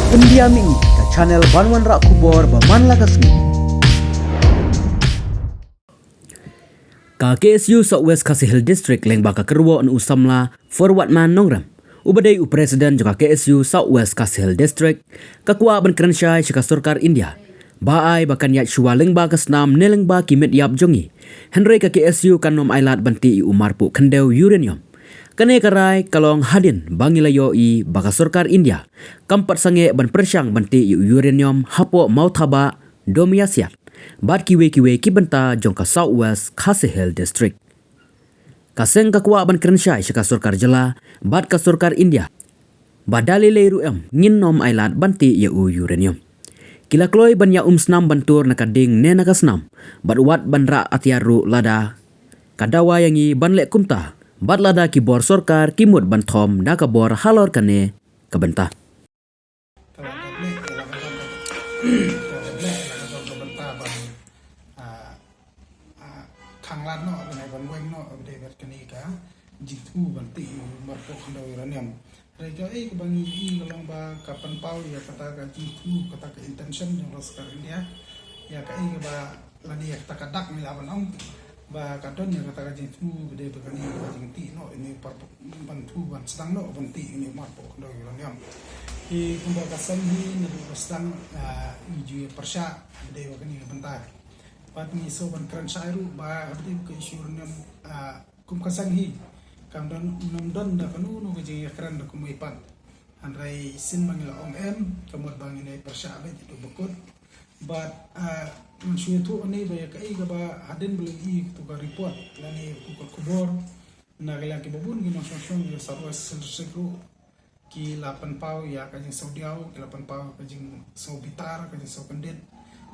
Pendiami ke channel Banwan Rak Kubor Baman Lagasmi. KKSU Southwest Kasihil District leng baka kerwo an usamla forward man nongram. Ubadai Presiden juga KSU Southwest Kasihil District kakwa ban kerensyai shika Sarkar India. Baai bakan yat shua leng ba kasnam neleng ba kimet yap jongi. Henry KSU kanom ailat banti umar pu kendeu uranium. Kane karai kalong hadin bangilayo i baka Sarkar India. Kampat sange ban persyang banti uranium hapo mautaba domiasiat. Bat kiwe-kiwe kibenta jongka Southwest Kasihil District. Kaseng kakwa ban kerensyai shika Sarkar jela bat ka Sarkar India. Badali leiru ngin nom ailat banti uranium. Kila kloi ban ya snam bantur nakading ne nakasnam. Bat wat ban ra atiaru lada. Kadawa yangi ban lek kumta. Bat lada kibor Sarkar kimut ban thom da kabor halor kane kabenta. Khang lan no benai ban weng no bede bet kani ka jitu banti marpo khando uranium rejo kebangi i kalong ba kapan pau ya kata ka jitu kata ka intention yang Sarkar India ya ka i ba lani ya kata kadak mi lawan ong ba kadon ya kata ka jitu bede bekani jinti no ini parpo bantu ban sedang no banti ini marpo khando uranium i kumba kasan hi nadu sedang iju persya bede bekani bentar pat ni so ban kran shairu ba abdi ke uranium kum kasang hi kam don nom don da kanu no ge kran da kum ipan andrai sin mangila ong kamot bang ini persya abet itu bekut but mensuy tu ani ba ya kai ga ba hadin belagi tu ka report lani ku kubor na gala ki babun gi no sosong ya sarwas sentrikru ki 8 pau ya ka jing saudiau ki 8 pau ka jing so bitar ka jing so kendit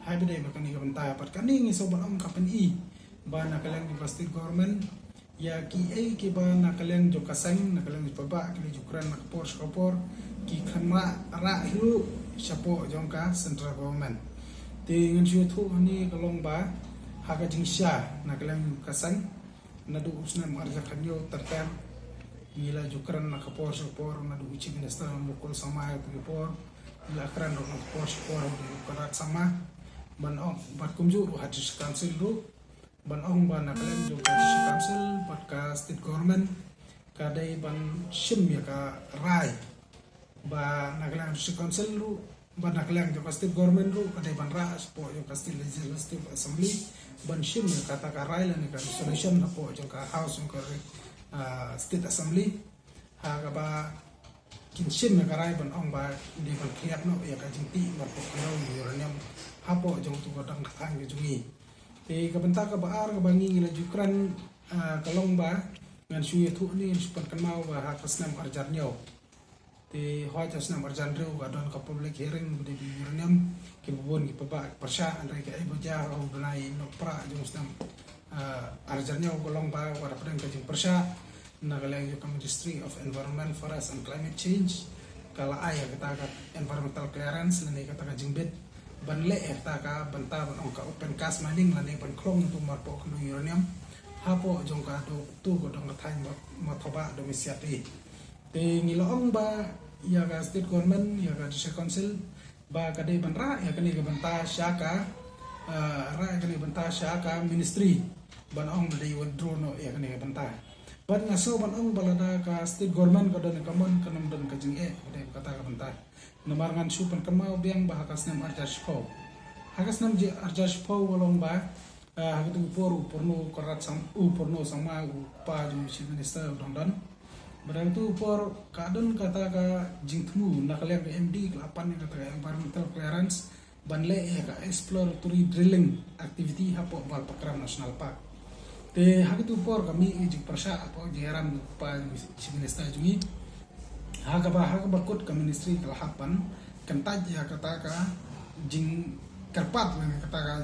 hai bede bakani ka banta pat kani ngi so ban kapan i ba na kaleng di pasti government ya ki ki ba na kaleng jo kasang na kaleng pa ba ki jukran na kapor ki khamra ra hiru sapo jongka central government te ngan ju thu ani kalong ba ha ka jing sha na kaleng kasang na du usna marja khanyo tartam ila jukran na kapor na du chief minister mukul sama ku por ila kran ro kapor du karat sama ban ong bat kumju hadis council ru ban ong ban nakalen jo hadis council bat ka state government kadai ban shim ya ka rai ba nakalen hadis council ru ban nakalen jo ka state government ru kadai ban ra po jo ka state legislative assembly ban shim ya kata ka rai lan ka resolution na po jo ka house ka state assembly ha ka ba kin shim ya ka rai ban ong ba di ban kriap no ya ka jingti ba po ka uranium hapo jong tu kadang katang ke jungi te kabenta ka baar ka bangi ngila jukran kalong ba ngan suye thu ni supan kan mau ba hakasnam arjarnyo te hoja snam arjanreu ka don ka public hearing bude di uranium ke bubon ki paba persya andai ka ibu ja ro belai no pra jong snam arjarnyo kolong ba wara pedang ka jing persya na kaleng ka Ministry of Environment Forest and Climate Change kala aya kata ka environmental clearance lani kata ka jingbet ban le ta ka banta ban ka open cast mining lani ban klong tu marpo knu uranium hapo jong ka tu ko dong ka thain ma thoba domisiati te ngilong ba ya ka state government ya ka district council ba ka de ban ra ya ka ni ka banta syaka ra ka ni banta syaka ministry ban ong de withdraw no ya ka ni ka banta ban ngaso ban ong balada ka state government ka don ka mon kanam don ka jing de kata ka banta namarngan supan kamau biang ba hakas nam arjas pau hakas nam je arjas pau walong ba hakitu porno korat sam porno sama pa ju chief minister dongdan badang tu por kadon kata ka jingtmu nakaleng MD kelapan kata ka environmental clearance banle ka exploratory drilling activity hapo bal pakram national park te hakitu por kami ijik persya apo jeram pa chief minister jungi haga ba kut ke ministry kelahapan kentaj ya kata ka jing kerpat lah kata ka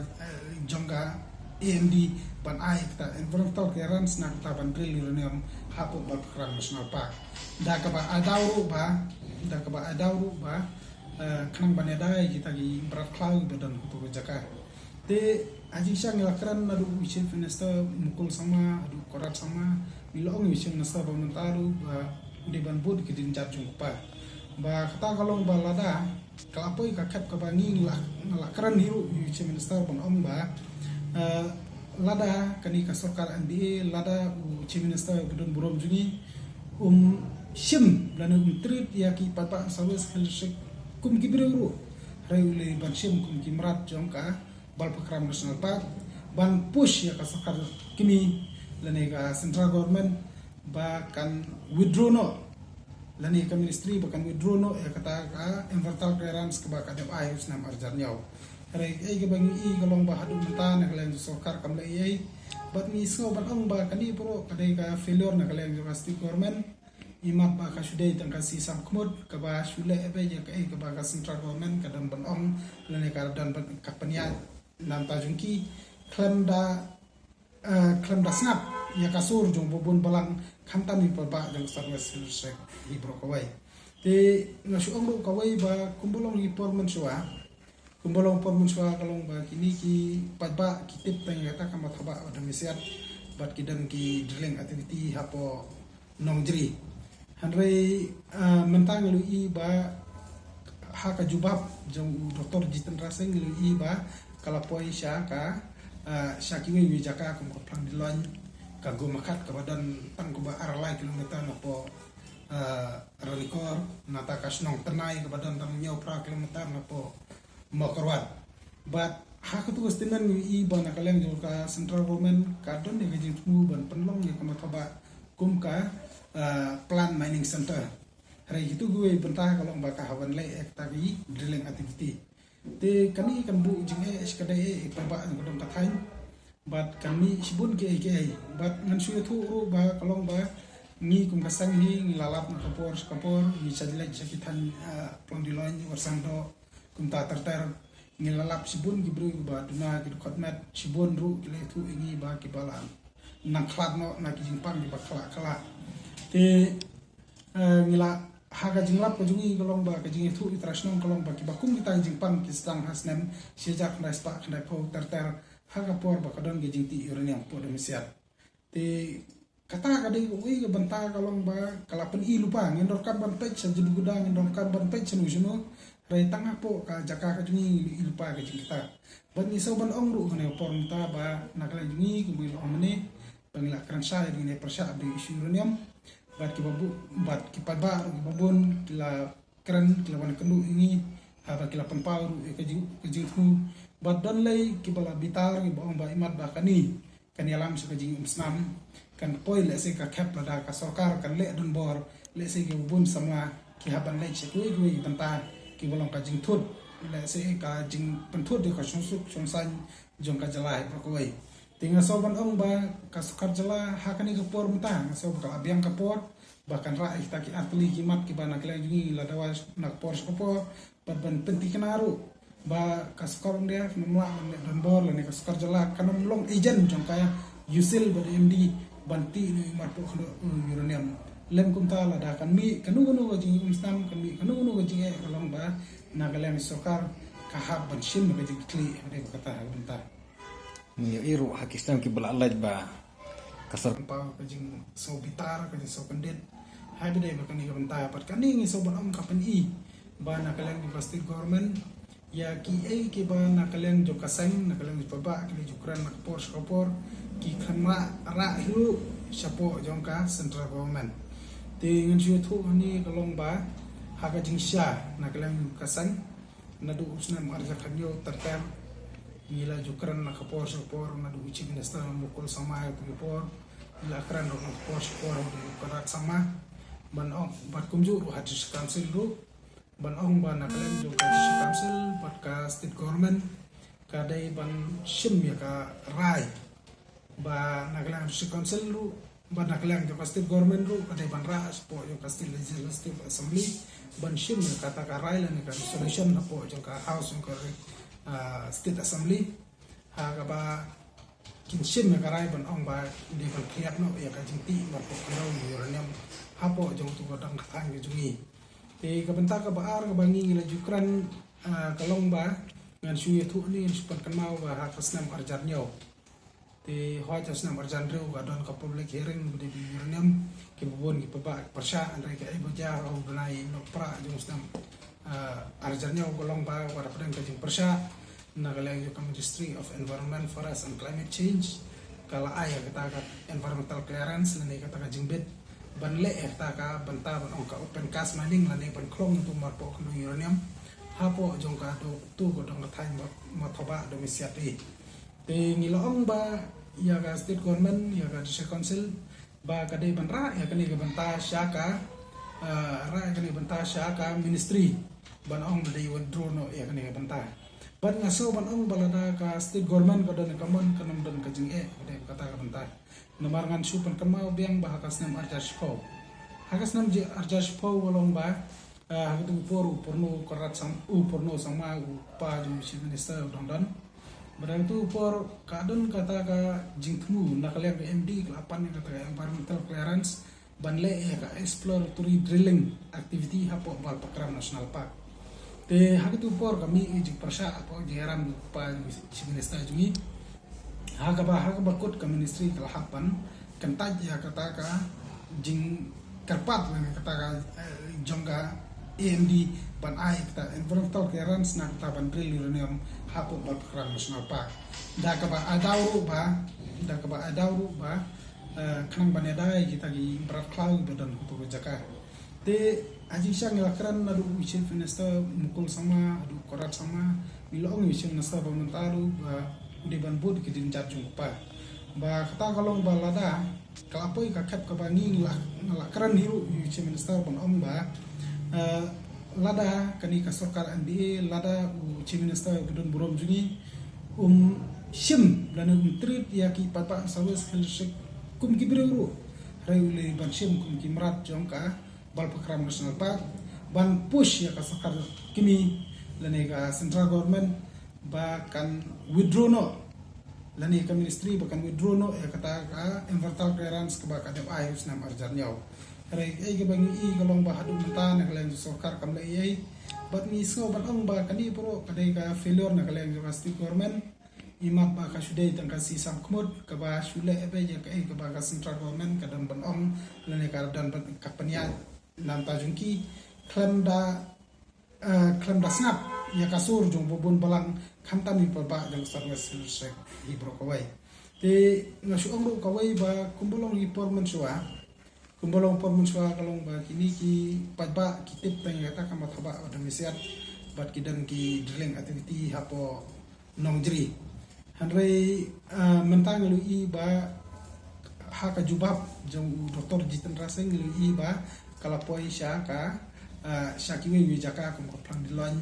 jongga AMD ban ai kata environmental clearance na kata ban drill uranium hapo ba kran national park da ka ba adauru ba kanang banedai kita gi berat klau badan tu jaka te aji syang lakran na du chief minister mukul sama adu korat sama milong chief minister pementaru di ban bud ki din jar jung pa ba kata kalong ba lada kalapoi ka kep ka bangi ngala keren hiu Chief Minister ban om ba lada kani ka sarkar NBA lada Chief Minister budun burom jungi shim lana treat ya ki papa sawes helshek kum gibreu reule ban shim kum kimrat jongka bal pakram national park ban push ya ka sarkar kimi lana ka central government ba kan withdraw no lani ka ministry bahkan withdraw no ya kata ka environmental clearance ke bakal dem ayus nam arjar nyau re ai ke bangi i galong ba hadu mata na kalen sarkar kam le ai bat ni so ban ong ba kani pro kadai ka failure na kalen state government imat ba ka sudai tang ka si sam kmud ka ba sule ebe ya ka ai ka ba ka central government ka dan ban ong lani ka dan ka panya nam ta jungki klem da snap ya kasur jong bobon balang khamta mi pa jang sarwes sek ibro kawai te ngasu ong kawai ba kumbolong report mensua kalong ba kini ki padba kitip tang yata kamat haba ada mesiat bat kidang ki drilling activity hapo nongjri hanrei mentang lu i ba haka jubab jong Dr. Jitendra Singh lu i ba kalapoi syaka syakiwi wijaka kum koplang dilon kago makat ke badan tang kuba aralai kilometer napo ralikor nata kasnong tenai ke badan tang nyau pra kilometer napo mokorwat but hak tu gustinan i bana kaleng joka central government kadon de gajing tu ban penlong ya kama kaba kum ka plant mining center hari itu gue bentah kalau baka hawan le tadi drilling activity te kami kan bu jinge skadai paba ngodom tatain bat kami sibun ke bat ngan suyo tu ba kalong ba ni kum kasang ni lalap na kapor ni sadilai sakitan pondilon warsando kum ta terter ni lalap sibun gibru ba duna ki khotmat sibun ru kile tu ingi ba ki balan nang klat no na ki jingpang di ba kala te ngila haga jinglap ko jungi kalong ba ka jingi tu itrasnong kalong ba ki bakum kita jingpang ki stang hasnem sejak naspa khnai po terter haga por ba kadon ge jingti uranium po de mesiat te kata kadai ui ke benta kalong ba kalapen i lupa ngendor kan ban pech sa jedu gudang ngendor kan ban pech senu senu rai tangah po ka jaka ka jungi i lupa ka jing kita ban ni so ban ong ru ne por mta ba nakala jungi ku bi lo amne bangila kran sa ni persya abdi uranium bat ki babu bat ki padba ki babon la kran ki lawan kendu ini haba ki lapan pauru ke jing tu bat don lay ki bala bitar ki bong ba imat ba kani alam sa jing umsnam kan poi le se ka khap da ka sarkar kan le don bor le se ki bun sama ki haban le che kui banta ki bolong ka jing thut le se ka jing penthut de ka sungsuk songsan jong ka jalai pa koi tinga so ban ong ba ka sukar jala hakani ka por mta so ka abiang ka por bahkan ra kita ki atli ki mat ki bana kala jungi la dawas nak por ko por ban penti kenaru ba ka sukar dia memla don bor le ka sukar jala kanom long agent jong kaya yusil ba MD banti ni marpo khlo uranium lem kum ta la da kan mi kanu ko jing umstam kan mi kanu ko jing e kalong ba nagalem sokar kahab ban shin ba jing kli de kata benta ni iru hakistan ki bala laj ba kasar pa ka jing so bitar ka jing so kandet hai bede ba kan ni benta pat kan ni so ban am kapan i ba nagalem di pasti government ya ki ki ba nagalem jo kasang nagalem pa ba ki jukran nak por ki khanma ra hiu sapo jongka central government te ngan ju thu ni kalong ba haga jingsha nakalang kasang nadu usna marja khanyo tertem nila jukran na kapor sapor nadu Chief Minister mukul sama ku por la kran ro kapor sapor di karat sama ban ong bat kumju ru hadis council ru ban ong ba nakalang jo hadis council bat ka state government kadai ban shim ya ka rai ba nagalang si council ru ba nagalang jo state government ru kada ban ras po jo state legislative assembly ban shim kata ka rai la ka solution na po jo ka house ko state assembly ha ka ba kin shim ka rai ban ong ba di ban khiap no ya ka jingti ba po ka no uranium ha po jo tu ko dang thang ge jungi te ka benta ka ba ar ka bangi la jukran kalong ba ngan suye thu ni super kan mau ba ha kasnam arjar nyo Te hoa jas na marjan reu ga don ka public hearing de uranium ke bubon ki paba persya andre ka ibo ja au benai no pra jung snam arjannya golong ba wara pedang ka jing persya na kala yo Ministry of Environment, Forest and Climate Change kala aya kata ka environmental clearance lane kata ka jingbet ban le kata ka banta ban ka open cast mining lane ban klong tu marpo kno uranium hapo jong ka do tu ko dong ka thai ma thoba do misiati te ngilong ba ya ka state government ya ka district council ba ka de ban ra ya ka ni ka banta syaka ra ka ni banta syaka ministry ban ong de withdraw no ya ka ni ka banta ban ngaso ban ong balada ka state government ka don kamon kanam don ka jing de kata ka banta nomor ngan supan kamau biang ba hakas nam arjas po hakas nam je arjas po walong ba hagtu porno korat sang porno sama pa jum chief minister don barang tu por kadon kata ka jingtmu nakalek MD kelapan kata ka environmental clearance ban le ka exploratory drilling activity hapo bal pakram national park te hagtu por kami jing persya apo jeram pa chief minister jungi hagaba kot ka ministry kelapan kentaj ya kata ka jing kerpat kata ka jongga AMD ban ai kata environmental clearance na kata ban drill uranium hapo bakram national park da ka ba adauru ba kanang ban adai kita gi berat cloud badan kutu jaka te aji sang lakran na du chief minister mukul sama du korat sama milong chief minister pementaru di ban bud ki din jajung pa ba kata kalong balada kalapoi ka kap ka bangi lakran hiru chief minister ban om ba lada kani ka sarkar NBA lada chief minister gudun burom jungi shim lana treat ya ki papa sawes helshik kum ki biru rayu ban shim kum ki mrat jongka bal pakram national park ban push ya ka sarkar kimi lana ka central government ba kan withdraw no lana ka ministry ba kan withdraw no ya kata ka environmental clearance ka ba ka dep ai usnam arjar nyaw Rai ke bangi kalong ba hadu mata na kalen sarkar kam la ai bat ni so ban ong ba kani pro kadai ka failure na kalen state government imat ba ka sudai tang ka si sam kmod ka ba sule ebe ya ka ba ka central government ka dan ban ong lane ka dan ban ka panya lam ta jungki klem da snap ya ka sur jong bobon balang khamta ni pa ba jang sarwas sek hi bro kawai te ngasu ong ro kawai ba kumbolong hi porman suwa kumbolong por munswa kalong ba kini ki padba kitip tang kata kama thaba ada misiat bat kidan ki drilling activity hapo nongjri hanrei mentang lu i ba haka jubab jong doktor Jitendra Singh lu i ba kalapoi sya ka syakiwe wijaka kum koplang dilon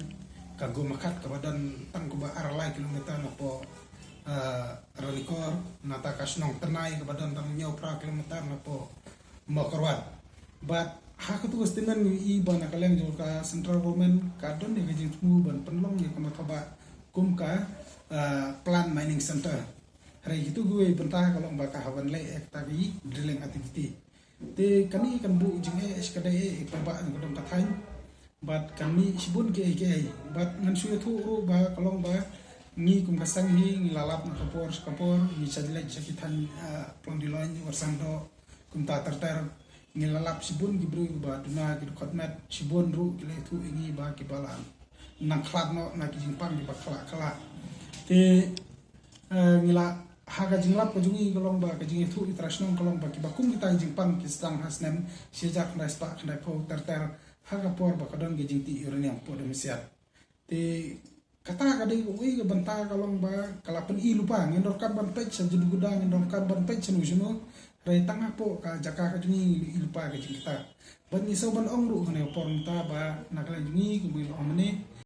kago makat ka badan tang ko ba aralai kilometer napo ralikor nata kasnong tenai ka badan tang nyau pra kilometer napo makarwat but hak tu stinan i bana kaleng jo ka central government kadon ne gajing tu ban penlong ye kama thaba kum ka plant mining center hari itu gue bentah kalau baka hawan le ektabi drilling activity te kami kan bu jing skadai paba ngodom tathain but kami sibun ke but ngan suyo thu ro ba kalong ba ni kum kasang ni lalap na kapor ni sadilai sakitan plondilon warsang do kumta terter ngilalap sibun gibru ba tuna gid khotmat sibun ru gile thu ingi ba kibalan nang khlad no na ki jingpang ba khala te ngila haga jinglap ko jungi golong ba ka jingi thu itrasnong golong ba ki bakum kita jingpang ki stang hasnem sejak na spa khna pho terter haga por ba kadon ge jingti uranium po demisiat te kata kadai ui ke banta golong ba kalapen i lupa ngendor kan ban pej sajudu gudang ngendor kan ban pej senu rai tangah po ka jaka ka jungi lupa ka kita ban ni so ban ong ru ne por mta ba nakala jungi ku bil omne